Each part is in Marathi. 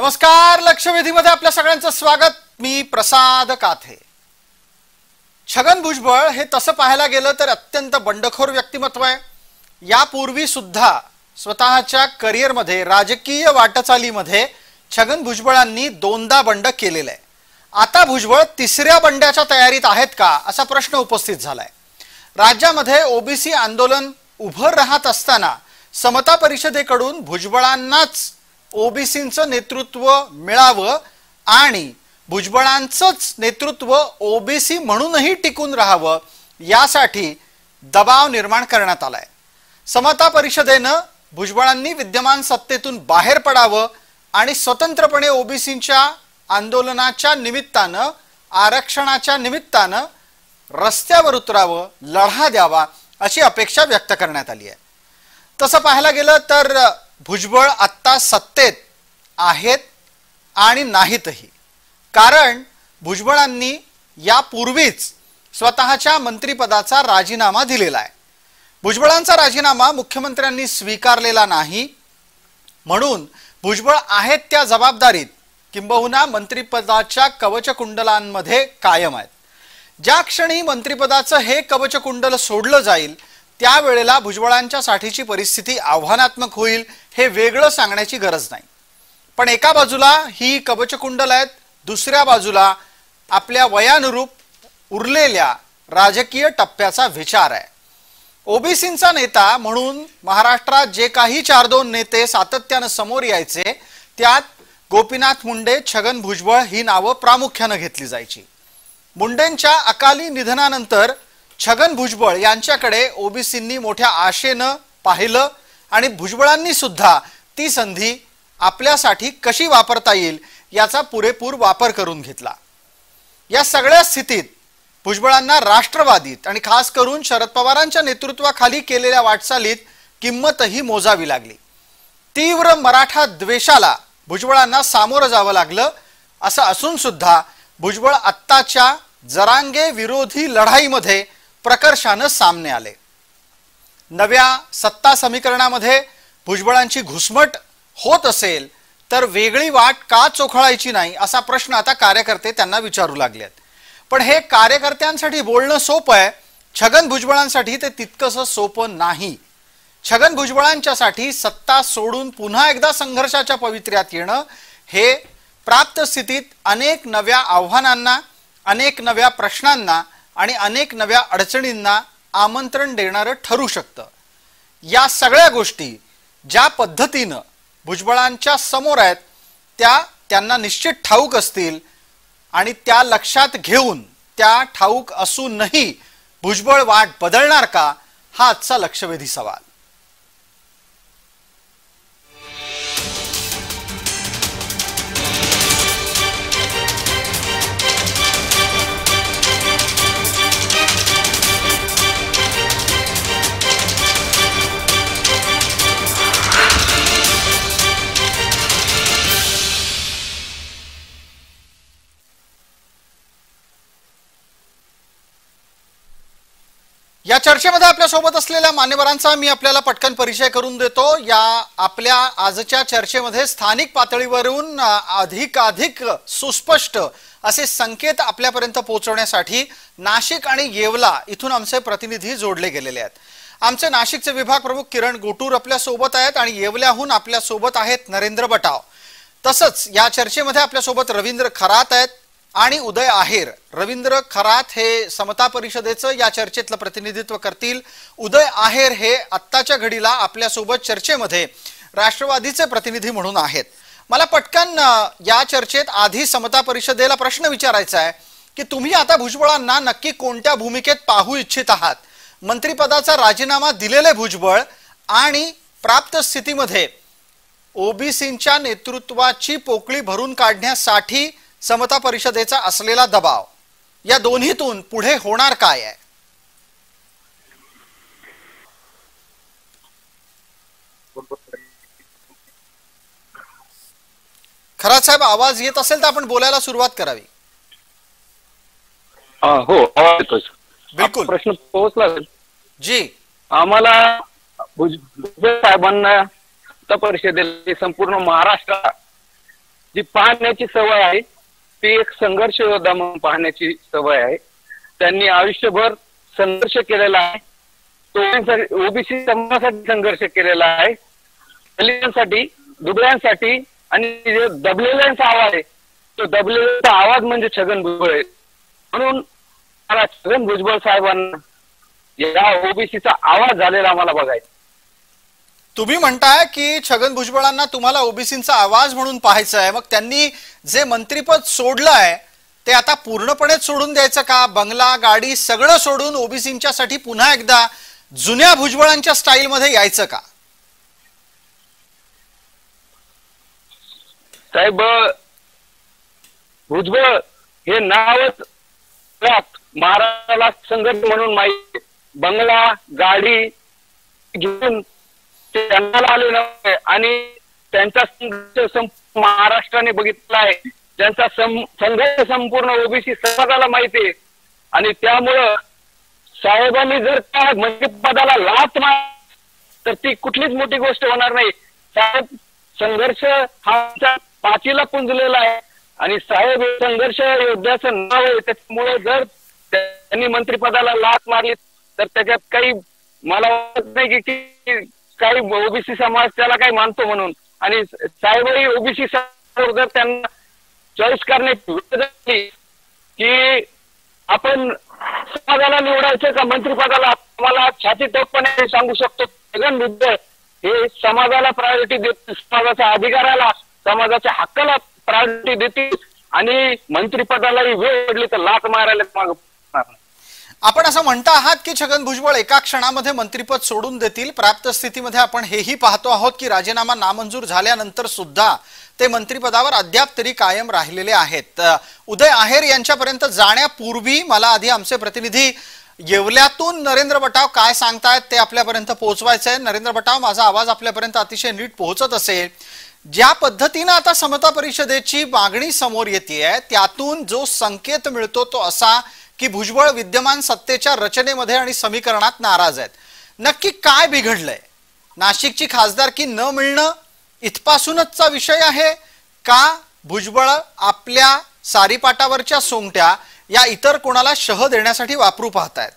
नमस्कार. लक्षवेधीमध्ये आपल्या सगळ्यांचं स्वागत. मी प्रसाद काथे. छगन भुजबळ हे तसं पाहायला गेलं तर अत्यंत बंडखोर व्यक्तिमत्व आहे. यापूर्वी सुद्धा स्वतःच्या करिअरमध्ये राजकीय वाटचालीमध्ये छगन भुजबळांनी दोनदा बंड केलेलं आहे. आता भुजबळ तिसऱ्या बंड्याच्या तयारीत आहेत का असा प्रश्न उपस्थित झालाय. राज्यामध्ये ओबीसी आंदोलन उभं राहत असताना समता परिषदेकडून भुजबळांनाच ओबीसींचं नेतृत्व मिळावं आणि भुजबळांचंच नेतृत्व ओबीसी म्हणूनही टिकून राहावं यासाठी दबाव निर्माण करण्यात आलाय. समता परिषदेनं भुजबळांनी विद्यमान सत्तेतून बाहेर पडावं आणि स्वतंत्रपणे ओबीसींच्या आंदोलनाच्या निमित्तानं आरक्षणाच्या निमित्तानं रस्त्यावर उतरावं, लढा द्यावा अशी अपेक्षा व्यक्त करण्यात आली आहे. तसं पाहायला गेलं तर भुजबळ आत्ता सत्तेत आहेत आणि नाहीतही. कारण भुजबळांनी यापूर्वीच स्वतःच्या मंत्रिपदाचा राजीनामा दिलेला आहे. भुजबळांचा राजीनामा मुख्यमंत्र्यांनी स्वीकारलेला नाही, म्हणून भुजबळ आहेत त्या जबाबदारीत किंबहुना मंत्रिपदाच्या कवचकुंडलांमध्ये कायम आहेत. ज्या क्षणी मंत्रिपदाचं हे कवचकुंडल सोडलं जाईल त्यावेळेला भुजबळांच्या साठीची परिस्थिती आव्हानात्मक होईल हे वेगळं सांगण्याची गरज नाही. पण एका बाजूला ही कवचकुंडल आहेत, दुसऱ्या बाजूला आपल्या वयानुरूप उरलेल्या राजकीय टप्प्याचा विचार आहे. ओबीसींचा नेता म्हणून महाराष्ट्रात जे काही 4-2 नेते सातत्यानं समोर यायचे त्यात गोपीनाथ मुंडे, छगन भुजबळ ही नावं प्रामुख्यानं घेतली जायची. मुंडेंच्या अकाली निधनानंतर छगन भुजबळ यांच्याकडे ओबीसींनी मोठ्या आशेनं पाहिलं आणि भुजबळांनी सुद्धा ती संधी आपल्यासाठी कशी वापरता येईल याचा पुरेपूर वापर करून घेतला. या सगळ्या स्थितीत भुजबळांना राष्ट्रवादीत आणि खास करून शरद पवारांच्या नेतृत्वाखाली केलेल्या वाटचालीत किंमतही मोजावी लागली. तीव्र मराठा द्वेषाला भुजबळांना सामोरं जावं लागलं. असं असून सुद्धा भुजबळ आत्ताच्या जरांगे विरोधी लढाईमध्ये प्रकर्षानं सामने आले. नव्या सत्ता समीकरणामध्ये भुजबळांची घुसमट होत असेल तर वेगळी वाट का चोखळायची नाही असा प्रश्न आता कार्यकर्ते त्यांना विचारू लागलेत. पण हे कार्यकर्त्यांसाठी बोलणं सोपं आहे, छगन भुजबळांसाठी ते तितकंसं सोपं नाही. छगन भुजबळांच्यासाठी सत्ता सोडून पुन्हा एकदा संघर्षाच्या पवित्र्यात येणं हे प्राप्त स्थितीत अनेक नव्या आव्हानांना, अनेक नव्या प्रश्नांना आणि अनेक नव्या अडचणींना आमंत्रण देणारं ठरू शकतं. या सगळ्या गोष्टी ज्या पद्धतीनं भुजबळांच्या समोर आहेत त्या त्यांना निश्चित ठाऊक असतील आणि त्या लक्षात घेऊन त्या ठाऊक असूनही भुजबळ वाट बदलणार का हा आजचा लक्षवेधी सवाल. या चर्चेमध्ये आपल्या सोबत असलेल्या मान्यवरांचा मी आपल्याला पटकन परिचय करून देतो. या आपल्या आजच्या चर्चेमध्ये स्थानिक पातळीवरून अधिक सुस्पष्ट असे संकेत आपल्यापर्यंत पोहोचवण्यासाठी नाशिक आणि येवला इथून आमचे प्रतिनिधी जोडले गेलेले आहेत. आमचे नाशिकचे विभाग प्रमुख किरण गोटूर आपल्या सोबत आहेत आणि येवल्याहून आपल्या सोबत आहेत नरेंद्र बटाव. तसंच या चर्चेमध्ये आपल्या सोबत रवींद्र खरात आहेत आणि उदय आहेर. रवींद्र खरात हे समता परिषदेचं या चर्चेतलं प्रतिनिधित्व करतील. उदय आहेर हे आत्ताच्या घडीला आपल्यासोबत चर्चेमध्ये राष्ट्रवादीचे प्रतिनिधी म्हणून आहेत. मला पटकन या चर्चेत आधी समता परिषदेला प्रश्न विचारायचा आहे की तुम्ही आता भुजबळांना नक्की कोणत्या भूमिकेत पाहू इच्छित आहात. मंत्रिपदाचा राजीनामा दिलेले भुजबळ आणि प्राप्त स्थितीमध्ये ओबीसींच्या नेतृत्वाची पोकळी भरून काढण्यासाठी समता परिषदेचा असलेला दबाव, या दोन्हीतून पुढे होणार काय आहे? खरात साहेब, आवाज येत असेल तर आपण बोलायला सुरुवात करावी. हो, आवाज येतोय. बिलकुल, प्रश्न पोहोचला जी. आम्हाला भुजबळ साहेबांना परिषदेला संपूर्ण महाराष्ट्र जी पाहण्याची सवय आहे ती एक संघर्ष योद्धा म्हणून पाहण्याची सवय आहे. त्यांनी आयुष्यभर संघर्ष केलेला आहे. तो ओबीसी समाजासाठी संघर्ष केलेला आहे, दलितांसाठी, दुबळ्यांसाठी. आणि जे दबलेल्यांचा आवाज आहे तो दबलेल्यांचा आवाज म्हणजे छगन भुजबळ आहे. म्हणून मला छगन भुजबळ साहेबांना या ओबीसीचा आवाज झालेला मला बघायचा. तुम्ही म्हणताय की छगन भुजबळांना तुम्हाला ओबीसींचा आवाज म्हणून पाहायचा आहे, मग त्यांनी जे मंत्रिपद सोडलंय ते आता पूर्णपणे सोडून द्यायचं का? बंगला, गाडी सगळं सोडून ओबीसींच्या साठी पुन्हा एकदा जुन्या भुजबळांच्या स्टाईल मध्ये यायचं का? साहेब, भुजबळ हे नावच महाराष्ट्राला संघर्ष म्हणून माहिती. बंगला, गाडी घेऊन ते जन्माला आले नव्हते आणि त्यांचा संघर्ष महाराष्ट्राने बघितला आहे. त्यांचा संघर्ष संपूर्ण ओबीसी समाजाला माहिती आहे. आणि त्यामुळं साहेबांनी जर त्या मंत्रिपदाला लाथ मारली तर ती कुठलीच मोठी गोष्ट होणार नाही. साहेब, संघर्ष हा पाचीला पुंजलेला आहे आणि साहेब संघर्ष योद्ध्याचं नाव आहे. त्याच्यामुळे जर त्यांनी मंत्रिपदाला लाथ मारली तर त्याच्यात काही मला वाटत नाही की काही ओबीसी समाज त्याला काही मानतो म्हणून. आणि साहेबही ओबीसी समाज जर त्यांना चॉईस करण्याची की आपण समाजाला निवडायचं का मंत्रिपदाला, आम्हाला छाती टोकपणे सांगू शकतो छगन भुजबळ हे समाजाला प्रायोरिटी देतील, समाजाच्या अधिकाराला, समाजाच्या हक्काला प्रायोरिटी देतील आणि मंत्रिपदालाही वेळ पडली तर लाथ मारायला माग. आपण असं म्हणता आहात की छगन भुजबळ एका क्षणामध्ये मंत्रिपद सोडून देतील. प्राप्त स्थितीमध्ये आपण हेही पाहतो आहोत की राजीनामा नामंजूर झाल्यानंतर सुद्धा ते मंत्रिपदावर अद्याप तरी कायम राहिलेले आहेत. उदय आहेर यांच्यापर्यंत जाण्यापूर्वी मला आधी आमचे प्रतिनिधी येवल्यातून नरेंद्र बटाव काय सांगतायत ते आपल्यापर्यंत पोहोचवायचं आहे. नरेंद्र बटाव, माझा आवाज आपल्यापर्यंत अतिशय नीट पोहोचत असेल? ज्या पद्धतीनं आता समता परिषदेची मागणी समोर येते त्यातून जो संकेत मिळतो तो असा की भुजबळ विद्यमान सत्तेच्या रचनेमध्ये आणि समीकरणात नाराज आहेत. नक्की काय बिघडलंय? नाशिकची खासदारकी न मिळणं इथपासूनचचा विषय आहे का भुजबळ आपल्या सारीपाटावरच्या सोंगट्या या इतर कोणाला शह देण्यासाठी वापरू पाहतायत?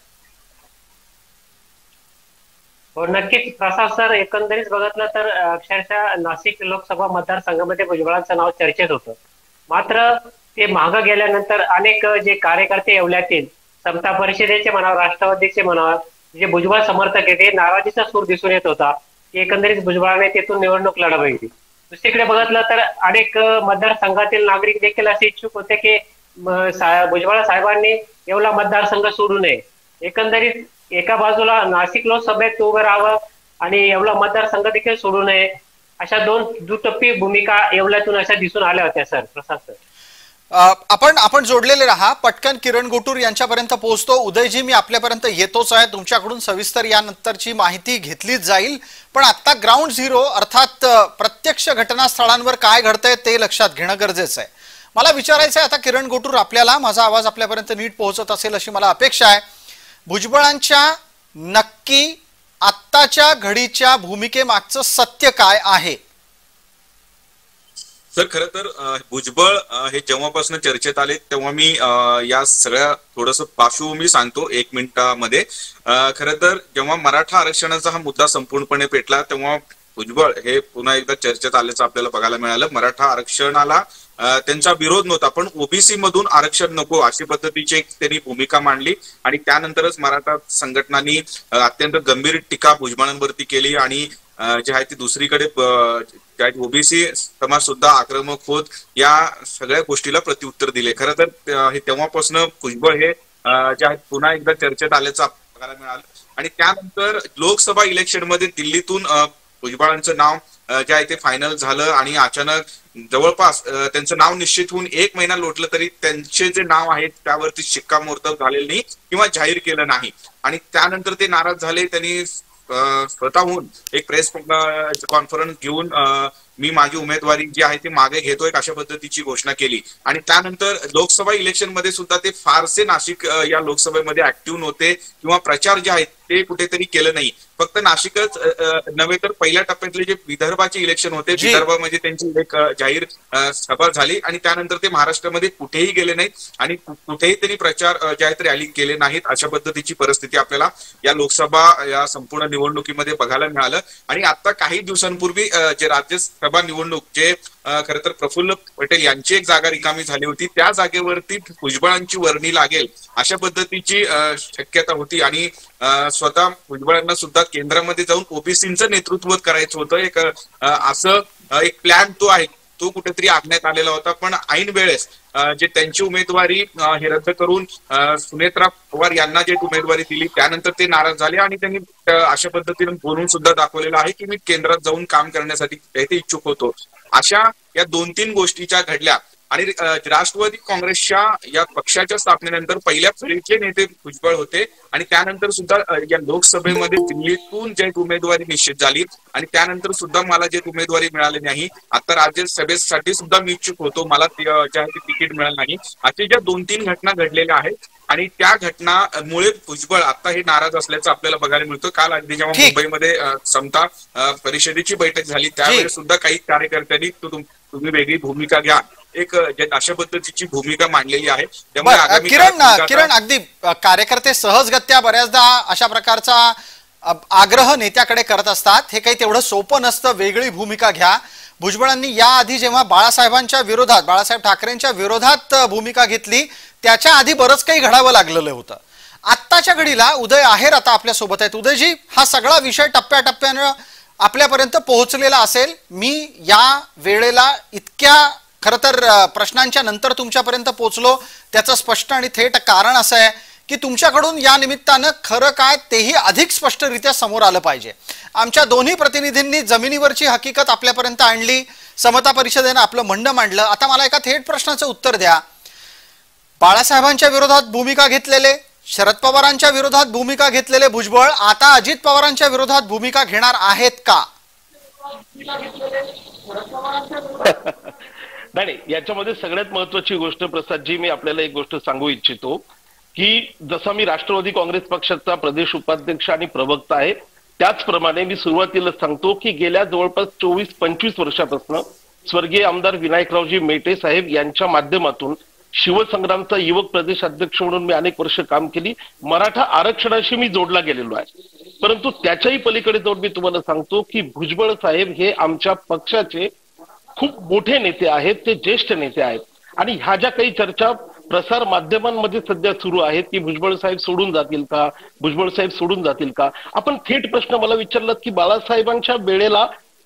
हो, नक्कीच प्रसाद सर. एकंदरीत बघितलं तर अक्षरशः नाशिक लोकसभा मतदारसंघामध्ये भुजबळांचं नाव चर्चेत होतं. मात्र ते मागं गेल्यानंतर अनेक जे कार्यकर्ते येवल्यातील समता परिषदेचे म्हणावं, राष्ट्रवादीचे म्हणावं, जे भुजबळ समर्थक आहेत, नाराजीचा सूर दिसून येत होता की एकंदरीत भुजबळाने तेथून निवडणूक लढवायची. दुसरीकडे बघितलं तर अनेक मतदारसंघातील नागरिक देखील असे इच्छुक होते की भुजबळ साहेबांनी येवला मतदारसंघ सोडू नये. एकंदरीत एका बाजूला नाशिक लोकसभेत उभं राहावं आणि येवला मतदारसंघ देखील सोडू नये, अशा दोन दुटप्पी भूमिका येवल्यातून अशा दिसून आल्या होत्या सर. प्रसाद सर, आपण जोडलेले राहा. पटकन किरण गोटूर यांच्यापर्यंत पोहोचतो. उदयजी, मी आपल्यापर्यंत येतोच आहे. तुमच्याकडून सविस्तर यानंतरची माहिती घेतलीच जाईल. पण आता ग्राउंड झिरो अर्थात प्रत्यक्ष घटनास्थळांवर काय घडतंय ते लक्षात घेणं गरजेचं आहे. मला विचारायचं आहे आता किरण गोटूर आपल्याला, माझा आवाज आपल्यापर्यंत नीट पोहोचत असेल अशी मला अपेक्षा आहे. भुजबळांच्या नक्की आत्ताच्या घडीच्या भूमिकेमागचं सत्य काय आहे? सर, खरं तर भुजबळ हे जेव्हापासून चर्चेत आले तेव्हा मी या सगळ्या थोडंसं पार्श्वभूमी सांगतो 1 मिनिटामध्ये. खरं तर जेव्हा मराठा आरक्षणाचा हा मुद्दा संपूर्णपणे पेटला तेव्हा भुजबळ हे पुन्हा एकदा चर्चेत आल्याचं आपल्याला बघायला मिळालं. मराठा आरक्षणाला त्यांचा विरोध नव्हता, पण ओबीसी मधून आरक्षण नको अशी पद्धतीची त्यांनी भूमिका मांडली आणि त्यानंतरच मराठा संघटनांनी अत्यंत गंभीर टीका भुजबळांवरती केली आणि जे आहे ती दुसरीकडे ओबीसी समाज सुद्धा आक्रमक होत या सगळ्या गोष्टीला प्रत्युत्तर दिले. खरं तर हे तेव्हापासून भुजबळ हे जे आहे पुन्हा एकदा चर्चेत आल्याचं बघायला मिळालं. आणि त्यानंतर लोकसभा इलेक्शन मध्ये दिल्लीतून भुजबळांचं नाव जे आहे ते फायनल झालं आणि अचानक जवळपास त्यांचं नाव निश्चित होऊन 1 महिना लोटलं तरी त्यांचे जे नाव आहे त्यावरती शिक्कामोर्तब झालेलं नाही किंवा जाहीर केलं नाही. आणि त्यानंतर ते नाराज झाले. त्यांनी स्वतःहून एक प्रेस कॉन्फरन्स घेऊन मी माझी उमेदवारी जी आहे ती मागे घेतोय अशा पद्धतीची घोषणा केली. आणि त्यानंतर लोकसभा इलेक्शन मध्ये सुद्धा ते फारसे नाशिक या लोकसभेमध्ये ऍक्टिव्ह नव्हते किंवा प्रचार जे आहेत ते कुठेतरी केलं नाही. फक्त नाशिकच नव्हे तर पहिल्या टप्प्यातले जे विदर्भाचे इलेक्शन होते, विदर्भामध्ये त्यांची एक जाहीर सभा झाली आणि त्यानंतर ते महाराष्ट्रामध्ये कुठेही गेले नाहीत आणि कुठेही त्यांनी प्रचार जे आहेत रॅली केले नाहीत. अशा पद्धतीची परिस्थिती आपल्याला या लोकसभा या संपूर्ण निवडणुकीमध्ये बघायला मिळालं. आणि आता काही दिवसांपूर्वी जे राज्यसभा निवडणूक जे खरं तर प्रफुल्ल पटेल यांची एक जागा रिकामी झाली होती, त्या जागेवरती भुजबळांची वर्णी लागेल अशा पद्धतीची शक्यता होती. आणि स्वतः भुजबळांना सुद्धा केंद्रामध्ये जाऊन ओबीसीचं नेतृत्व करायचं होतं. एक असं एक प्लॅन तो आहे, तो कुठेतरी आखण्यात आलेला होता. पण ऐन वेळेस जे त्यांची उमेदवारी हे रद्द करून सुनेत्रा पवार यांना जे उमेदवारी दिली त्यानंतर ते नाराज झाले आणि त्यांनी अशा पद्धतीने बोलून सुद्धा दाखवलेलं आहे की मी केंद्रात जाऊन काम करण्यासाठी ते इच्छुक होतो. अशा या 2-3 गोष्टीच्या घडल्या. आणि राष्ट्रवादी काँग्रेसच्या या पक्षाच्या स्थापनेनंतर पहिल्या फळीचे नेते भुजबळ होते आणि त्यानंतर सुद्धा या लोकसभेमध्ये दिल्लीतून जे उमेदवारी निश्चित झाली आणि त्यानंतर सुद्धा मला जे उमेदवारी मिळाली नाही. आता राज्यसभेसाठी सुद्धा मी इच्छुक होतो, मला तिकीट मिळालं नाही. अशा ज्या 2-3 घटना घडलेल्या आहेत आणि त्या घटनामुळे भुजबळ आता हे नाराज असल्याचं आपल्याला बघायला मिळतं. काल अगदी जेव्हा मुंबईमध्ये समता परिषदेची बैठक झाली त्यावेळेस सुद्धा काही कार्यकर्त्यांनी तुम्ही वेगळी भूमिका घ्या, एक अशा पद्धतीची भूमिका मांडलेली आहे. त्यामुळे किरण अगदी कार्यकर्ते सहजगत्या बऱ्याचदा अशा प्रकारचा आग्रह नेत्याकडे करत असतात. हे काही तेवढं सोपं नसतं, वेगळी भूमिका घ्या. भुजबळांनी याआधी जेव्हा बाळासाहेबांच्या विरोधात, बाळासाहेब ठाकरेंच्या विरोधात भूमिका घेतली त्याच्या आधी बरंच काही घडावं लागलेलं होतं. आत्ताच्या घडीला उदय आहेर आता आपल्या सोबत आहेत. उदयजी, हा सगळा विषय टप्प्याटप्प्यानं आपल्यापर्यंत पोहोचलेला असेल. मी या वेळेला इतक्या खरं तर प्रश्नांच्या नंतर तुमच्यापर्यंत पोहोचलो त्याचं स्पष्ट आणि थेट कारण असं आहे की तुमच्याकडून या निमित्तानं खरं काय तेही अधिक स्पष्टरित्या समोर आलं पाहिजे. आमच्या दोन्ही प्रतिनिधींनी जमिनीवरची हकीकत आपल्यापर्यंत आणली, समता परिषदेनं आपलं म्हणणं मांडलं. आता मला एका थेट प्रश्नाचं उत्तर द्या. बाळासाहेबांच्या विरोधात भूमिका घेतलेले, शरद पवारांच्या विरोधात भूमिका घेतलेले भुजबळ आता अजित पवारांच्या विरोधात भूमिका घेणार आहेत का? नाही, याच्यामध्ये सगळ्यात महत्वाची गोष्ट प्रसादजी, मी आपल्याला एक गोष्ट सांगू इच्छितो की जसा मी राष्ट्रवादी काँग्रेस पक्षाचा प्रदेश उपाध्यक्ष आणि प्रवक्ता आहे त्याचप्रमाणे मी सुरुवातीला सांगतो की गेल्या जवळपास 24-25 वर्षापासून स्वर्गीय आमदार विनायकरावजी मेटे साहेब यांच्या माध्यमातून शिवसंग्रामचा युवक प्रदेश अध्यक्ष म्हणून मी अनेक वर्ष काम केली. मराठा आरक्षणाशी मी जोडला गेलेलो आहे. परंतु त्याच्याही पलीकडे जाऊन मी तुम्हाला सांगतो की भुजबळ साहेब हे आमच्या पक्षाचे खूप मोठे नेते आहेत, ते ज्येष्ठ नेते आहेत. आणि ह्या ज्या काही चर्चा प्रसार माध्यमांमध्ये सध्या सुरू आहेत की भुजबळ साहेब सोडून जातील का, भुजबळ साहेब सोडून जातील का, आपण थेट प्रश्न मला विचारलात की बाळासाहेबांच्या वेळेला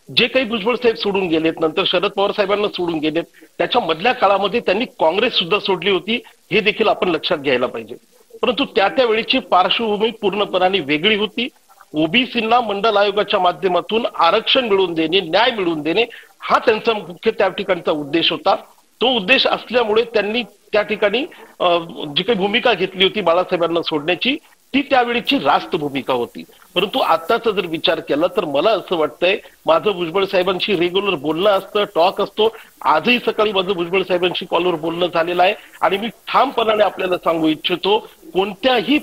जे काही भुजबळ साहेब सोडून गेलेत, नंतर शरद पवार साहेबांना सोडून गेलेत, त्याच्या मधल्या काळामध्ये त्यांनी काँग्रेस सुद्धा सोडली होती, हे देखील आपण लक्षात घ्यायला पाहिजे. परंतु त्यावेळीची पार्श्वभूमी पूर्णपणे वेगळी होती. ओबीसींना मंडल आयोगाच्या माध्यमातून आरक्षण मिळवून देणे, न्याय मिळवून देणे हा त्यांचा मुख्य त्या ठिकाणचा उद्देश होता. तो उद्देश असल्यामुळे त्यांनी त्या ठिकाणी जी काही भूमिका घेतली होती बाळासाहेबांना सोडण्याची ती त्यावेळीची रास्त भूमिका होती. परंतु आताचा जर विचार केला तर मला असं वाटतंय माझं भुजबळ साहेबांशी रेग्युलर बोलणं असतं, टॉक असतो. आजही सकाळी माझं भुजबळ साहेबांशी कॉलवर बोलणं झालेलं आहे आणि मी ठामपणाने आपल्याला सांगू इच्छितो कोणत्याही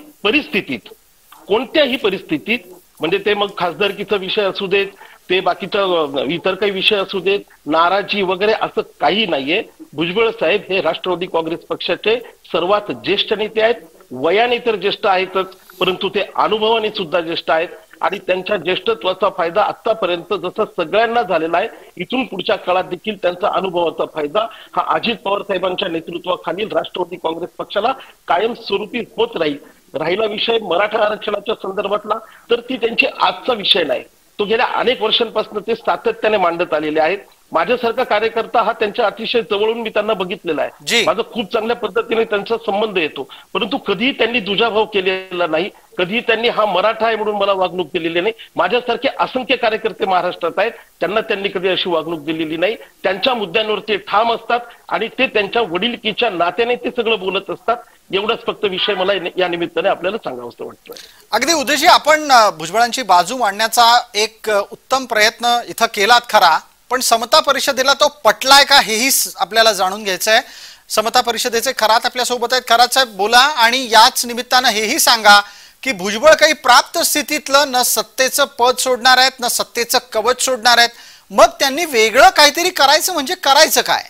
परिस्थितीत म्हणजे ते मग खासदारकीचा विषय असू देत, ते बाकीच्या इतर काही विषय असू देत, नाराजी वगैरे असं काही नाहीये. भुजबळ साहेब हे राष्ट्रवादी काँग्रेस पक्षाचे सर्वात ज्येष्ठ नेते आहेत. वयाने तर ज्येष्ठ आहेतच, परंतु ते अनुभवाने सुद्धा ज्येष्ठ आहेत आणि त्यांच्या ज्येष्ठत्वाचा फायदा आतापर्यंत जसा सगळ्यांना झालेला आहे, इथून पुढच्या काळात देखील त्यांचा अनुभवाचा फायदा हा अजित पवार साहेबांच्या नेतृत्वाखालील राष्ट्रवादी काँग्रेस पक्षाला कायमस्वरूपी होत राहील. राहिला विषय मराठा आरक्षणाच्या संदर्भातला, तर ती त्यांची आजचा विषय नाही, तो गेल्या अनेक वर्षांपासून ते सातत्याने मांडत आलेले आहेत. माझ्यासारखा कार्यकर्ता हा त्यांच्या अतिशय जवळून मी त्यांना बघितलेला आहे, माझा खूप चांगल्या पद्धतीने त्यांचा संबंध येतो. परंतु कधीही त्यांनी दुजाभाव केलेला नाही, कधीही त्यांनी हा मराठा आहे म्हणून मला वागणूक दिलेली नाही. माझ्यासारखे असंख्य कार्यकर्ते महाराष्ट्रात आहेत, त्यांनी कधी अशी वागणूक दिलेली नाही. त्यांच्या मुद्द्यांवर ते ठाम असतात आणि ते त्यांच्या वडिलकीच्या नात्याने ते सगळं बोलत असतात. एवढाच फक्त विषय मला या निमित्ताने आपल्याला सांगावंसं वाटतोय. अगदी उदयजी, आपण भुजबळांची बाजू मांडण्याचा एक उत्तम प्रयत्न इथं केलात खरा, पण समता परिषदेला तो पटलाय का हेही आपल्याला जाणून घ्यायचं आहे. समता परिषदेचे खरात आपल्या सोबत आहेत. खरात साहेब बोला आणि याच निमित्तानं हेही सांगा की भुजबळ काही प्राप्त स्थितीतलं न सत्तेचं पद सोडणार आहेत न सत्तेचं कवच सोडणार आहेत, मग त्यांनी वेगळं काहीतरी करायचं म्हणजे करायचं काय?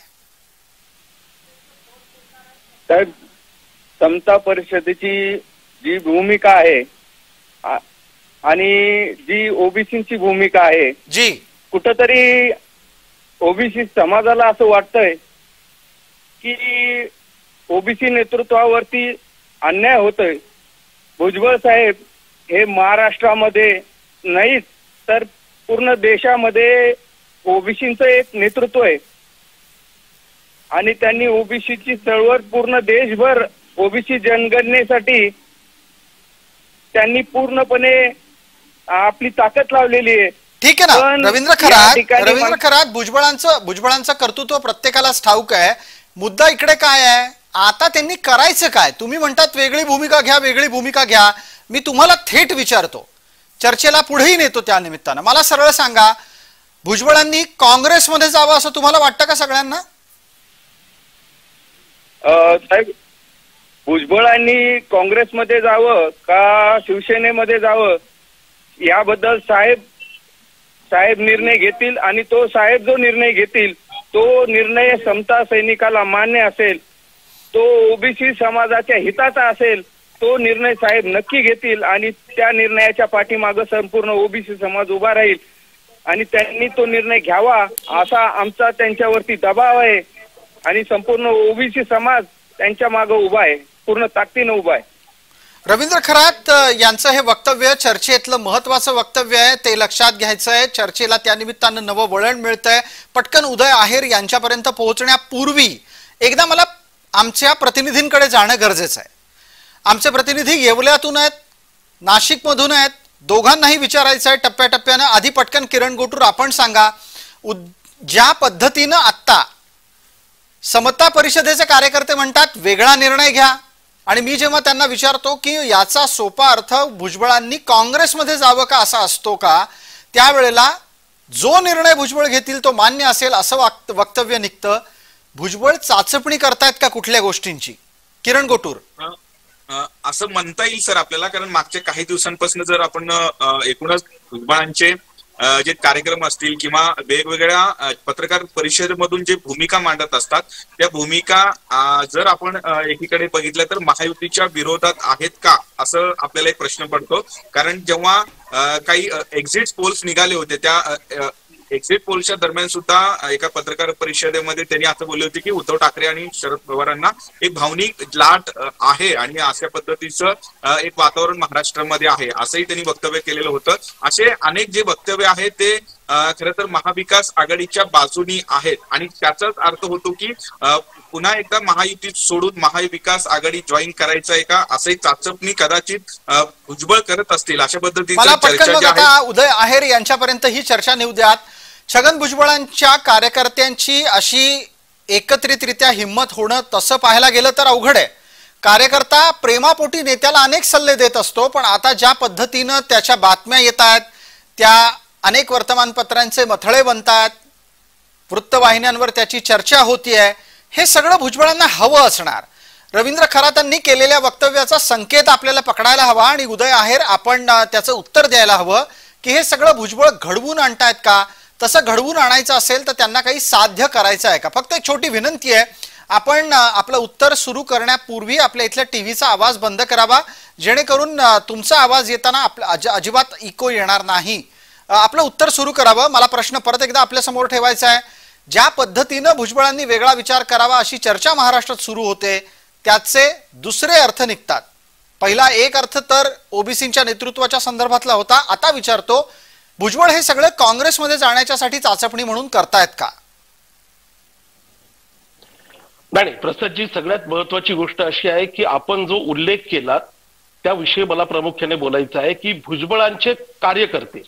साहेब, समता परिषदेची जी भूमिका आहे आणि जी ओबीसीची भूमिका आहे, जी कुठंतरी ओबीसी समाजाला असं वाटतंय की ओबीसी नेतृत्वावरती अन्याय होतोय. भुजबळ साहेब हे महाराष्ट्रामध्ये नाहीच तर पूर्ण देशामध्ये ओबीसीचं एक नेतृत्व आहे आणि त्यांनी ओबीसीची चळवळ पूर्ण देशभर ओबीसी जनगणनेसाठी त्यांनी पूर्णपणे आपली ताकद लावलेली आहे. ठीक आहे ना रवींद्र खरात, भुजबळांचं कर्तृत्व प्रत्येकालाच ठाऊक आहे. मुद्दा इकडे काय आहे, आता त्यांनी करायचं काय? तुम्ही म्हणतात वेगळी भूमिका घ्या, वेगळी भूमिका घ्या. मी तुम्हाला थेट विचारतो, चर्चेला पुढेही नेतो त्या निमित्तानं. मला सरळ सांगा, भुजबळांनी काँग्रेसमध्ये जावं असं तुम्हाला वाटतं का सगळ्यांना? साहेब, भुजबळांनी काँग्रेसमध्ये जावं का शिवसेनेमध्ये जावं याबद्दल साहेब निर्णय घेतील आणि तो साहेब जो निर्णय घेतील तो निर्णय समता सैनिकाला मान्य असेल, तो ओबीसी समाजाच्या हिताचा असेल, तो निर्णय साहेब नक्की घेतील आणि त्या निर्णयाच्या पाठीमागं संपूर्ण ओबीसी समाज उभा राहील आणि त्यांनी तो निर्णय घ्यावा असा आमचा त्यांच्यावरती दबाव आहे आणि संपूर्ण ओबीसी समाज त्यांच्या मागे उभा आहे, पूर्ण ताकदीनं उभा आहे. रवींद्र खरात यांचं हे वक्तव्य चर्चेतलं महत्वाचं वक्तव्य आहे, ते लक्षात घ्यायचं आहे. चर्चेला त्या निमित्तानं नवं वळण मिळतंय. पटकन उदय आहेर यांच्यापर्यंत पोहोचण्यापूर्वी एकदा मला आमच्या प्रतिनिधींकडे जाणं गरजेचं आहे. आमचे प्रतिनिधी येवल्यातून आहेत, नाशिकमधून आहेत, दोघांनाही विचारायचं आहे टप्प्याटप्प्यानं. आधी पटकन किरण गोटूर, आपण सांगा, ज्या पद्धतीनं आत्ता समता परिषदेचे कार्यकर्ते म्हणतात वेगळा निर्णय घ्या, आणि मी जेव्हा त्यांना विचारतो की याचा सोपा अर्थ भुजबळांनी काँग्रेसमध्ये जावं का असा असतो का, त्यावेळेला जो निर्णय भुजबळ घेतील तो मान्य असेल असं वक्तव्य निघतं. भुजबळ चाचपणी करतायत का कुठल्या गोष्टींची? किरण गोटूर. असं म्हणता येईल सर आपल्याला, कारण मागच्या काही दिवसांपासून जर आपण एकूणच भुजबळांचे जे कार्यक्रम असतील किंवा वेगवेगळ्या पत्रकार परिषदेमधून जे भूमिका मांडत असतात त्या भूमिका जर आपण एकीकडे बघितलं तर महायुतीच्या विरोधात आहेत का असं आपल्याला एक प्रश्न पडतो. कारण जेव्हा काही एक्झिट पोल्स निघाले होते त्या एक्झिट पोलच्या दरम्यान सुद्धा एका पत्रकार परिषदेमध्ये त्यांनी असं बोलले होते की उद्धव ठाकरे आणि शरद पवारांना एक भावनिक लाट आहे आणि अशा पद्धतीचं एक वातावरण महाराष्ट्रामध्ये आहे असंही त्यांनी वक्तव्य केलेलं होतं. असे अनेक जे वक्तव्य आहेत ते खरं तर महाविकास आघाडीच्या बाजूनी आहेत आणि त्याचाच अर्थ होतो की पुन्हा एकदा महायुती सोडून महाविकास आघाडी जॉईन करायचं आहे का असंही चाचपणी कदाचित भुजबळ करत असतील अशा पद्धतीची चर्चा. उदय आहेर यांच्यापर्यंत ही चर्चा नेऊ द्यात. छगन भुजबळांच्या कार्यकर्त्यांची अशी एकत्रितरित्या हिंमत होणं तसं पाहायला गेलं तर अवघड आहे. कार्यकर्ता प्रेमापोटी नेत्याला अनेक सल्ले देत असतो, पण आता ज्या पद्धतीनं त्याच्या बातम्या येत आहेत, त्या अनेक वर्तमानपत्रांचे मथळे बनतात, वृत्तवाहिन्यांवर त्याची चर्चा होतीये, हे सगळं भुजबळांना हवं असणार. रवींद्र खरातांनी केलेल्या वक्तव्याचा संकेत आपल्याला पकडायला हवा आणि उदय आहेर आपण त्याचं उत्तर द्यायला हवं की हे सगळं भुजबळ घडवून आणतायत का? तसं घडवून आणायचं असेल तर त्यांना काही साध्य करायचं आहे का? फक्त एक छोटी विनंती आहे, आपण आपलं उत्तर सुरू करण्यापूर्वी आपल्या इथल्या टीव्हीचा आवाज बंद करावा, जेणेकरून तुमचा आवाज येताना अजिबात इको येणार नाही. आपलं उत्तर सुरू करावं. मला प्रश्न परत एकदा आपल्या समोर ठेवायचा आहे. ज्या पद्धतीनं भुजबळांनी वेगळा विचार करावा अशी चर्चा महाराष्ट्रात सुरू होते, त्याचे दुसरे अर्थ निघतात. पहिला एक अर्थ तर ओबीसीच्या नेतृत्वाच्या संदर्भातला होता. आता विचारतो, भुजबळ हे सगळं काँग्रेसमध्ये जाण्याच्यासाठी चाचपणी म्हणून करतायत का? नाही, प्रसादजी, सगळ्यात महत्वाची गोष्ट अशी आहे की आपण जो उल्लेख केला त्याविषयी मला प्रामुख्याने बोलायचं आहे की भुजबळांचे कार्यकर्ते,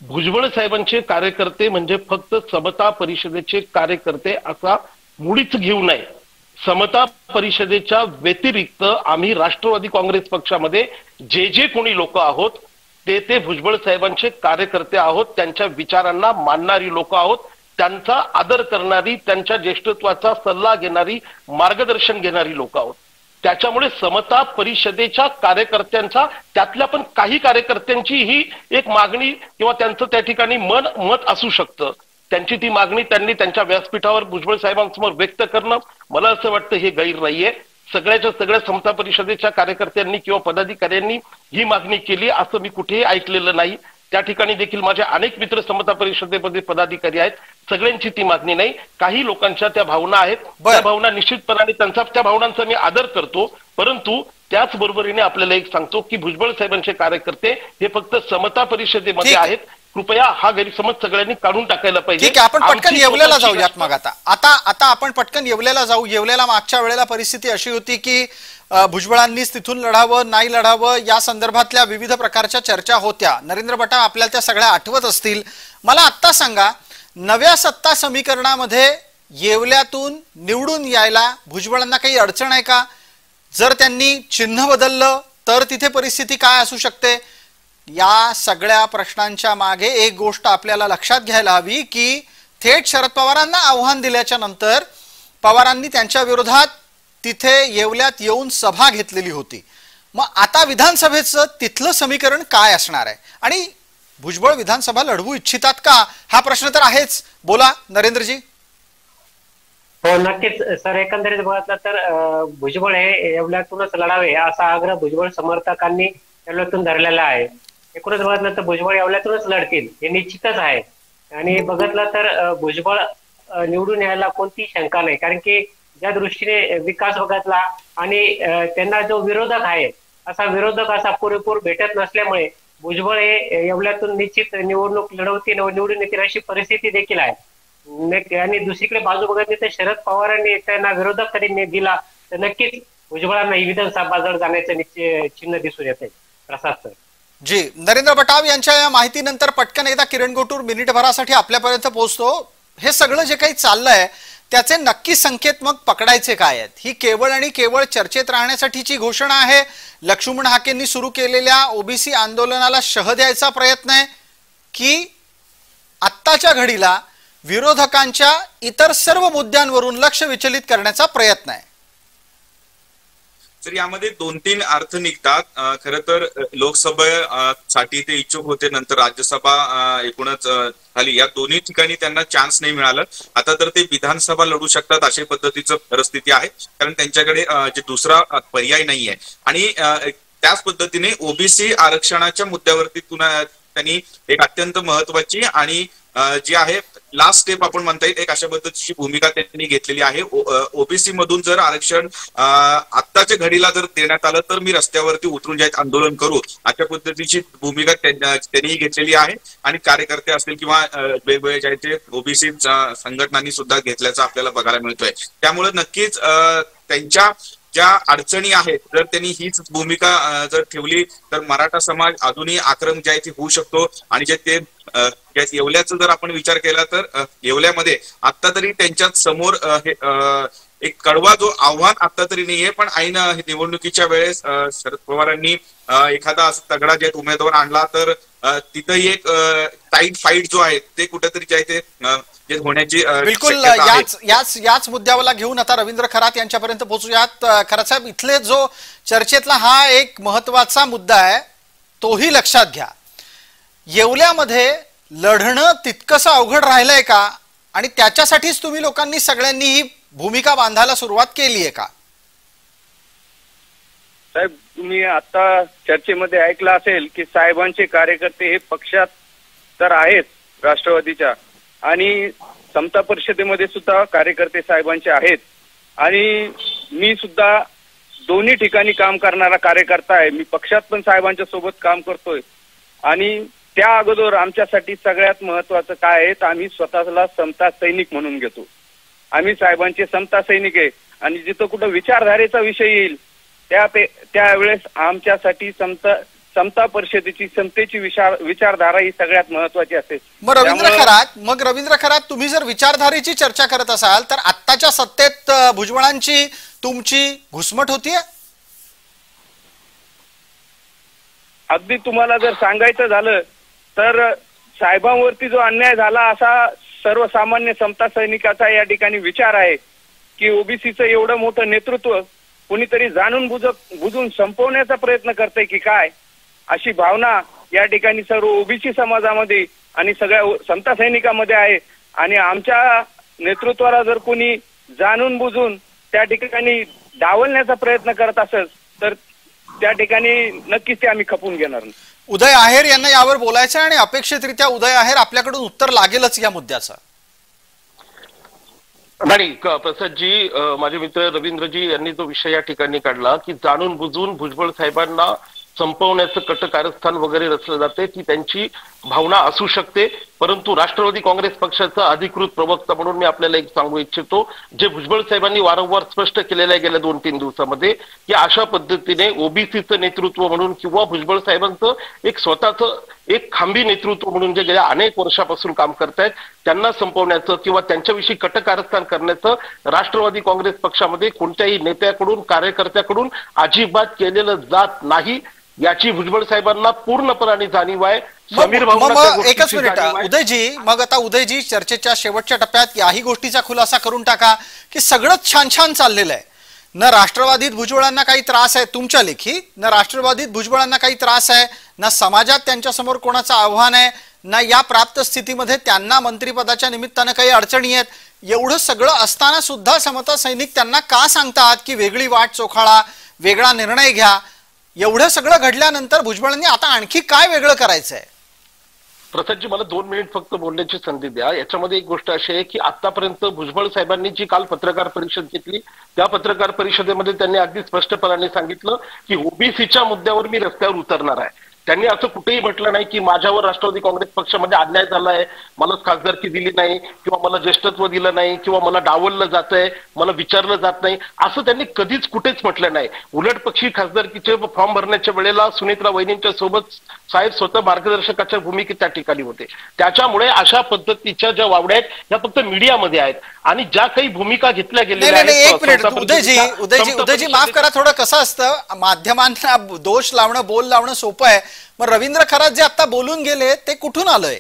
भुजबळ साहेबांचे कार्यकर्ते म्हणजे फक्त समता परिषदेचे कार्यकर्ते असा मुळीच घेऊ नये. समता परिषदेच्या व्यतिरिक्त आम्ही राष्ट्रवादी काँग्रेस पक्षामध्ये जे जे कोणी लोक आहोत ते भुजबळ साहेबांचे कार्यकर्ते आहोत, त्यांच्या विचारांना मानणारी लोक आहोत, त्यांचा आदर करणारी, त्यांच्या ज्येष्ठत्वाचा सल्ला घेणारी, मार्गदर्शन घेणारी लोक आहोत. त्याच्यामुळे समता परिषदेच्या कार्यकर्त्यांचा, त्यातल्या पण काही कार्यकर्त्यांची ही एक मागणी किंवा त्यांचं त्या ठिकाणी मत असू शकतं. त्यांची ती मागणी त्यांनी त्यांच्या व्यासपीठावर भुजबळ साहेबांसमोर व्यक्त करणं, मला असं वाटतं हे गैर नाहीये. सगळ्याच्या सगळ्या समता परिषदेच्या कार्यकर्त्यांनी किंवा पदाधिकाऱ्यांनी ही मागणी केली असं मी कुठेही ऐकलेलं नाही. त्या ठिकाणी देखील माझे अनेक मित्र समता परिषदेमध्ये पदाधिकारी आहेत. सगळ्यांची ती मागणी नाही, काही लोकांच्या त्या भावना आहेत. त्या भावना निश्चितपणाने त्या भावनांचा मी आदर करतो. परंतु त्याचबरोबरीने आपल्याला एक सांगतो की भुजबळ साहेबांचे कार्यकर्ते हे फक्त समता परिषदेमध्ये आहेत. कृपया हा गैरसमज सगळ्यांनी काढून टाकायला पाहिजे. ठीक आहे, आपण पटकन येवल्याला जाऊयात. मग आता आपण पटकन येवल्याला जाऊ. येवल्याला मागच्या वेळेला परिस्थिती अशी होती की भुजबळांनीच तिथून लढावं नाही लढावं या संदर्भातल्या विविध प्रकारच्या चर्चा होत्या. नरेंद्र बटा आपल्याला त्या सगळ्या आठवत असतील. मला आत्ता सांगा, नव्या सत्ता समीकरणामध्ये येवल्यातून निवडून यायला भुजबळांना काही अडचण आहे का? जर त्यांनी चिन्ह बदललं तर तिथे परिस्थिती काय असू शकते? या सगळ्या प्रश्नांच्या मागे एक गोष्ट आपल्याला लक्षात घ्यायला हवी की थेट शरद पवारांना आव्हान दिल्याच्या नंतर पवारांनी त्यांच्या विरोधात तिथे येवल्यात येऊन सभा घेतलेली होती. मग आता विधानसभेचं तिथलं समीकरण काय असणार आहे आणि भुजबळ विधानसभा लढवू इच्छितात का हा प्रश्न तर आहेच. बोला नरेंद्रजी. हो नक्कीच सर, एकंदरीत बघितलं तर भुजबळ हे येवल्यातूनच लढावे असा आग्रह भुजबळ समर्थकांनी येवल्यातून धरलेला आहे. एकूणच बघितलं तर भुजबळ येवल्यातूनच लढतील हे निश्चितच आहे. आणि बघितलं तर भुजबळ निवडून यायला कोणती शंका नाही, कारण की ज्या दृष्टीने विकास बघितला आणि त्यांना जो विरोधक आहे असा पुरेपूर भेटत नसल्यामुळे भुजबळ हे येवल्यातून निश्चित निवडणूक लढवतील व निवडून येतील अशी परिस्थिती देखील आहे. आणि दुसरीकडे बाजू बघितली तर शरद पवारांनी त्यांना विरोधक तरी दिला तर नक्कीच भुजबळांना विधानसभा जवळ जाण्याचं चिन्ह दिसून येते. प्रसाद सर. जी, नरेंद्र बटाव यांच्या या माहितीनंतर पटकन एकदा किरण गोटूर मिनिटभरासाठी आपल्यापर्यंत पोहोचतो. हे सगळं जे काही चाललंय त्याचे नक्की संकेत मग पकडायचे काय आहेत? ही केवळ आणि केवळ चर्चेत राहण्यासाठीची घोषणा आहे, लक्ष्मण हाकेंनी सुरू केलेल्या ओबीसी आंदोलनाला शह द्यायचा प्रयत्न आहे, की आत्ताच्या घडीला विरोधकांच्या इतर सर्व मुद्द्यांवरून लक्ष विचलित करण्याचा प्रयत्न आहे? तर यामध्ये 2-3 अर्थ निघतात. खरं तर लोकसभेसाठी ते इच्छुक होते, नंतर राज्यसभा एकूणच झाली. या दोन्ही ठिकाणी त्यांना चान्स नाही मिळालं. आता तर ते विधानसभा लढू शकतात अशा पद्धतीचं परिस्थिती आहे, कारण त्यांच्याकडे जे दुसरा पर्याय नाहीये. आणि त्याच पद्धतीने ओबीसी आरक्षणाच्या मुद्द्यावरती त्यांनी एक अत्यंत महत्वाची आणि जी आहे लास्ट स्टेप आपण म्हणता येईल एक अशा पद्धतीची भूमिका त्यांनी घेतलेली आहे. ओबीसी मधून जर आरक्षण आत्ताच्या घडीला जर देण्यात आलं तर मी रस्त्यावरती उतरून जायचं आंदोलन करू अशा पद्धतीची भूमिका त्यांनी घेतलेली आहे. आणि कार्यकर्ते असतील किंवा वेगवेगळे जे ओबीसी संघटनांनी सुद्धा घेतल्याचं आपल्याला बघायला मिळतोय. त्यामुळे नक्कीच त्यांच्या ज्या अडचणी आहेत जर त्यांनी हीच भूमिका जर ठेवली तर मराठा समाज अजूनही आक्रमक जे आहे ते होऊ शकतो. आणि जे ते येवल्याचा जर आपण विचार केला तर येवल्यामध्ये आता तरी त्यांच्या समोर एक कडवा जो आव्हान आता तरी नाहीये, पण ऐन निवडणुकीच्या वेळेस शरद पवारांनी एखादा तगडा जे उमेदवार आणला तर तिथंही एक टाईट फाईट जो आहे ते कुठेतरी जे आहे ते होण्याची बिलकुल. याच मुद्द्याला घेऊन आता रवींद्र खरात यांच्यापर्यंत पोहोचूयात. खरात साहेब, इथले जो चर्चेतला हा एक महत्वाचा मुद्दा आहे तोही लक्षात घ्या. येवल्यामध्ये लढणं तितकंसं अवघड राहिलंय का आणि त्याच्यासाठीच तुम्ही लोकांनी सगळ्यांनी ही भूमिका बांधायला सुरुवात केली आहे का? साहेब, तुम्ही आता चर्चेमध्ये ऐकलं असेल की साहेबांचे कार्यकर्ते हे पक्षात तर आहेत राष्ट्रवादीच्या, आणि समता परिषदेमध्ये सुद्धा कार्यकर्ते साहेबांचे आहेत. आणि मी सुद्धा दोन्ही ठिकाणी काम करणारा कार्यकर्ता आहे. मी पक्षात पण साहेबांच्या सोबत काम करतोय. आणि त्या अगोदर आमच्यासाठी सगळ्यात महत्वाचं काय आहे तर आम्ही स्वतःला समता सैनिक म्हणून घेतो. आम्ही साहेबांचे समता सैनिक आहे. आणि जिथं कुठं विचारधारेचा विषय येईल त्यावेळेस आमच्यासाठी समता परिषदेची समतेची विचारधारा ही सगळ्यात महत्वाची असते. मग रवींद्र खरात, तुम्ही जर विचारधारेची चर्चा करत असाल तर आत्ताच्या सत्तेत भुजबळांची तुमची घुसमट होतीये? अगदी तुम्हाला जर सांगायचं झालं तर साहेबांवरती जो अन्याय झाला असा सर्वसामान्य समता सैनिकाचा या ठिकाणी विचार आहे की ओबीसीचं एवढं मोठं नेतृत्व कुणीतरी जाणून बुजून संपवण्याचा प्रयत्न करते की काय, अशी भावना या ठिकाणी सर्व ओबीसी समाजामध्ये आणि सगळ्या समता सैनिकांमध्ये आहे. आणि आमच्या नेतृत्वाला जर कोणी जाणून बुजून त्या ठिकाणी डावलण्याचा प्रयत्न करत असेल तर त्या ठिकाणी नक्कीच ते आम्ही खपून घेणार नाही. उदय आहेर यांना यावर बोलायचं आणि अपेक्षितरित्या उदय आहेर आपल्याकडून उत्तर लागेलच या मुद्द्याचं. नाही, प्रसादजी, माझे मित्र रवींद्रजी यांनी तो विषय या ठिकाणी काढला की जाणून बुजून भुजबळ साहेबांना संपवण्याचं कटकारस्थान वगैरे रचलं जाते, ती त्यांची भावना असू शकते. परंतु राष्ट्रवादी काँग्रेस पक्षाचा अधिकृत प्रवक्ता म्हणून मी आपल्याला एक सांगू इच्छितो, जे भुजबळ साहेबांनी वारंवार स्पष्ट केलेलं आहे गेल्या 2-3 दिवसामध्ये, की अशा पद्धतीने ओबीसीचं नेतृत्व म्हणून किंवा भुजबळ साहेबांचं एक स्वतःचं एक खांबी नेतृत्व म्हणून जे गेल्या अनेक वर्षापासून काम करतायत त्यांना संपवण्याचं किंवा त्यांच्याविषयी कटकारस्थान करण्याचं राष्ट्रवादी काँग्रेस पक्षामध्ये कोणत्याही नेत्याकडून कार्यकर्त्याकडून अजिबात केलेलं जात नाही, याची भुजबळ साहेबांना पूर्णपणे जाणीव आहे. समीर भाऊ, एकच मिनिट उदयजी, मग आता उदयजी चर्चेच्या शेवटच्या टप्प्यात याही गोष्टीचा खुलासा करून टाका की सगळंच छान छान चाललेलं आहे, न राष्ट्रवादीत भुजबळांना काही त्रास आहे तुमच्या लेखी, न राष्ट्रवादीत भुजबळांना काही त्रास आहे, ना समाजात त्यांच्यासमोर कोणाचं आव्हान आहे, ना या प्राप्त स्थितीमध्ये त्यांना मंत्रिपदाच्या निमित्तानं काही अडचणी आहेत. एवढं सगळं असताना सुद्धा समता सैनिक त्यांना का सांगतात की वेगळी वाट चोखाळा, वेगळा निर्णय घ्या? एवढं सगळं घडल्यानंतर भुजबळांनी आता आणखी काय वेगळं करायचंय? प्रसादजी, मला 2 मिनिट फक्त बोलण्याची संधी द्या. याच्यामध्ये एक गोष्ट अशी आहे की आतापर्यंत भुजबळ साहेबांनी जी काल पत्रकार परिषद घेतली त्या पत्रकार परिषदेमध्ये त्यांनी अगदी स्पष्टपणाने सांगितलं की ओबीसीच्या मुद्द्यावर मी रस्त्यावर उतरणार आहे. त्यांनी असं कुठेही म्हटलं नाही की माझ्यावर राष्ट्रवादी काँग्रेस पक्षामध्ये अन्याय झाला आहे, मला खासदारकी दिली नाही किंवा मला ज्येष्ठत्व दिलं नाही किंवा मला डावललं जात आहे, मला विचारलं जात नाही, असं त्यांनी कधीच कुठेच म्हटलं नाही. उलट पक्षी खासदारकीचे फॉर्म भरण्याच्या वेळेला सुनेत्रा वहिनींच्या सोबत साहेब स्वतः मार्गदर्शकाच्या भूमिकेत त्या ठिकाणी होते. त्याच्यामुळे अशा पद्धतीच्या ज्या वावड्या आहेत ह्या फक्त मीडियामध्ये आहेत आणि ज्या काही भूमिका घेतल्या गेलेल्या आहेत. उदयजी माफ करा, थोडं कसं असतं माध्यमांना दोष लावणं बोल लावणं सोपं आहे. मग रवींद्र खरात जे आता बोलून गेले ते कुठून आलंय?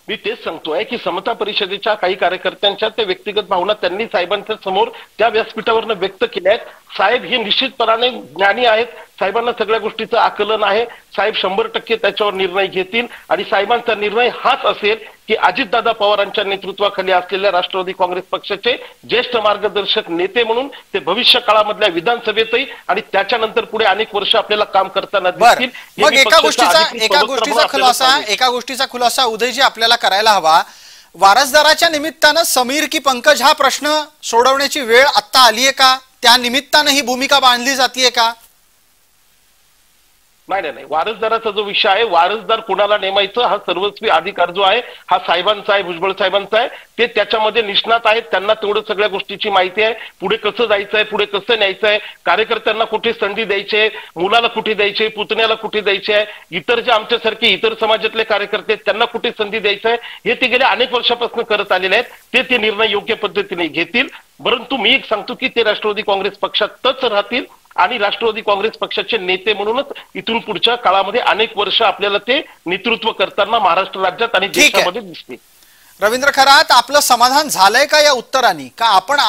मी तेच सांगतोय की समता परिषदेच्या काही कार्यकर्त्यांच्या त्या व्यक्तिगत भावना त्यांनी साहेबांच्या समोर त्या व्यासपीठावरनं व्यक्त केल्या आहेत. साहेब हे निश्चितपणाने ज्ञानी आहेत, साहेबांना सगळ्या गोष्टीचं आकलन आहे, साहेब 100% त्याच्यावर निर्णय घेतील आणि साहेबांचा निर्णय हाच असेल की अजितदादा पवारांच्या नेतृत्वाखाली असलेल्या राष्ट्रवादी काँग्रेस पक्षाचे ज्येष्ठ मार्गदर्शक नेते म्हणून ते भविष्य काळामधल्या विधानसभेतही आणि त्याच्यानंतर पुढे अनेक वर्ष आपल्याला काम करताना दिसतील. मग एका गोष्टीचा खुलासा उदयजी आपल्याला करायला हवा. वारसदाराच्या निमित्तानं समीर की पंकज हा प्रश्न सोडवण्याची वेळ आता आलीये का? त्या निमित्तानं ही भूमिका बांधली जातीये का? नाही, वारसदाराचा जो विषय आहे, वारसदार कुणाला नेमायचं हा सर्वस्वी अधिकार जो आहे हा साहेबांचा आहे, भुजबळ साहेबांचा आहे. ते त्याच्यामध्ये निष्णात आहेत, त्यांना तेवढं सगळ्या गोष्टीची माहिती आहे. पुढे कसं जायचं आहे, पुढे कसं न्यायचं आहे, कार्यकर्त्यांना कुठे संधी द्यायची आहे, मुलाला कुठे द्यायची आहे, पुतण्याला कुठे द्यायची आहे, इतर जे आमच्यासारखे इतर समाजातले कार्यकर्ते आहेत त्यांना कुठे संधी द्यायचं आहे, हे ते गेल्या अनेक वर्षापासून करत आलेले आहेत. ते निर्णय योग्य पद्धतीने घेतील. परंतु मी एक सांगतो की ते राष्ट्रवादी काँग्रेस पक्षातच राहतील आणि राष्ट्रवादी काँग्रेस पक्षाचे नेते म्हणूनच इथून पुढच्या काळामध्ये अनेक वर्ष आपल्याला ते नेतृत्व करताना महाराष्ट्र राज्यात आणि देशामध्ये दिसते. रवींद्र खरात, आपलं समाधान झालंय का या उत्तरांनी? का आपण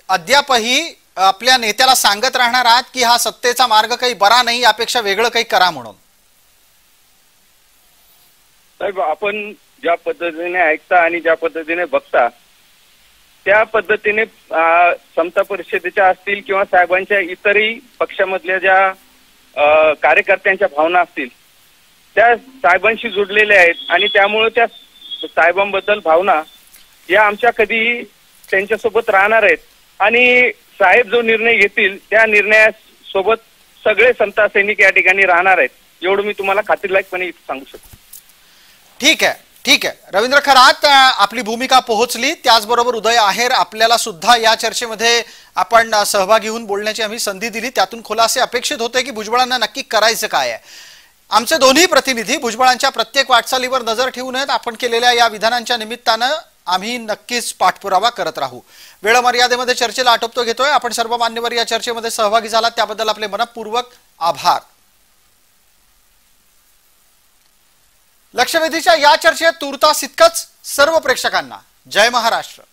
अद्यापही आपल्या नेत्याला सांगत राहणार आहात की हा सत्तेचा मार्ग काही बरा नाही, यापेक्षा वेगळं काही करा म्हणून? साहेब, आपण ज्या पद्धतीने ऐकता आणि ज्या पद्धतीने बघता त्या पद्धतीने समता परिषदेच्या असतील किंवा साहेबांच्या इतरही पक्षामधल्या ज्या कार्यकर्त्यांच्या भावना असतील त्या साहेबांशी जुडलेल्या आहेत आणि त्यामुळे त्या साहेबांबद्दल भावना या आमच्या कधीही त्यांच्यासोबत राहणार आहेत आणि साहेब जो निर्णय घेतील त्या निर्णयासोबत सगळे समता सैनिक या ठिकाणी राहणार आहेत, एवढं मी तुम्हाला खात्रीलायकपणे सांगू शकतो. ठीक आहे. रवींद्र खरात, आपली भूमिका पोहोचली. त्याचबरोबर उदय आहेर आपल्याला सुद्धा या चर्चेमध्ये आपण सहभागी होऊन बोलण्याची आम्ही संधी दिली. त्यातून खुलासे अपेक्षित होते की भुजबळांना नक्की करायचं काय आहे. आमचे दोन्ही प्रतिनिधी भुजबळांच्या प्रत्येक वाटचालीवर नजर ठेवून आहेत. आपण केलेल्या या विधानांच्या निमित्तानं आम्ही नक्कीच पाठपुरावा करत राहू. वेळ मर्यादेमध्ये चर्चेला आटोपतो घेतोय. आपण सर्व मान्यवर या चर्चेमध्ये सहभागी झालात त्याबद्दल आपले मनपूर्वक आभार. लक्षवेधीच्या या चर्चेत तूर्तास इतकंच. सर्व प्रेक्षकांना जय महाराष्ट्र.